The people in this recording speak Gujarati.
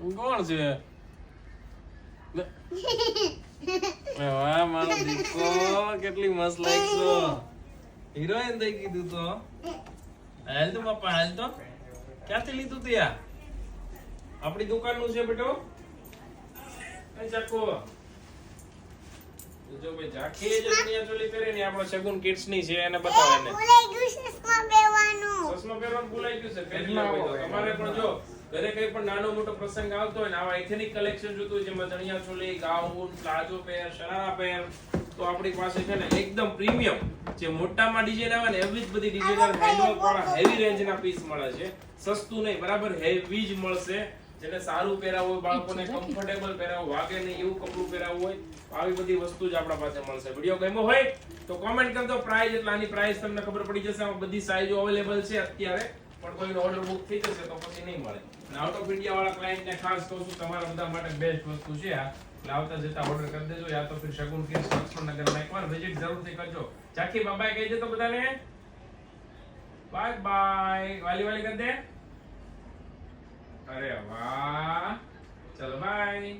કોણ છે? વાહ મારો દીકરો, કેટલી મસ્ત લાગશો. હિરોઈન થઈ કીધું તો. હાલ તો બાપા, હાલ તો. ક્યાંથી લીધું તું યાર? આપણી દુકાનનું છે બેટો. ચાકો જો ભાઈ ઝાંખી જે દુનિયા ચોલી પહેરે ને આપણો શગુન કિડ્સ ની છે, એને બતાવો એને. ભૂલાઈ ગયું ચશ્મા પહેરવાનું. ચશ્મા પહેરવાનું ભૂલાઈ ગયું છે. પહેરી લો ભાઈ. તો તમારે પણ જો ઘરે કઈ પણ નાનો મોટો પ્રસંગ આવતો હોય ને, આવા એથેનિક કલેક્શન જોતું હોય, જેમાં ચણિયા ચોલી, ગાઉન, પ્લાઝો પેર, શરારા પેર, તો આપણી પાસે છે ને એકદમ પ્રીમિયમ જે મોટામાં ડિઝાઇન આવે ને એવી જ બધી ડિઝાઇનર હેન્ડવર્ક વાળા હેવી રેન્જના પીસ મળે છે. સસ્તું નહીં, બરાબર હેવી જ મળશે. જેને સારું પહેરાવું હોય, બાળકોને કમ્ફર્ટેબલ પહેરાવું, વાગે નહીં એવું કપડું પહેરાવું હોય, આવી બધી વસ્તુ જ આપણા પાસે મળશે. વિડિયો ગમ્યો હોય તો કોમેન્ટ કરજો. પ્રાઇસ એટલે આની પ્રાઇસ તમને ખબર પડી જશે. આમાં બધી સાઈઝો અવેલેબલ છે અત્યારે, પણ કોઈનો ઓર્ડર બુક થઈ જશે તો પછી નહીં મળે. અને આઉટ ઓફ ઇન્ડિયા વાળા ક્લાયન્ટને ખાસ કહું છું, તમારા બધા માટે બેસ્ટ વસ્તુ છે આ. એટલે આવતા જતા ઓર્ડર કરી દેજો, યા તો ફિર શગુન કિડ્સ લક્ષ્મણનગરમાં એકવાર વિઝિટ જરૂરથી કરજો. ચાકી બાબાએ કહી દે તો બધાને બાય બાય. વાલી વાલી કરી દે. અરે વાહ, ચલો બાય.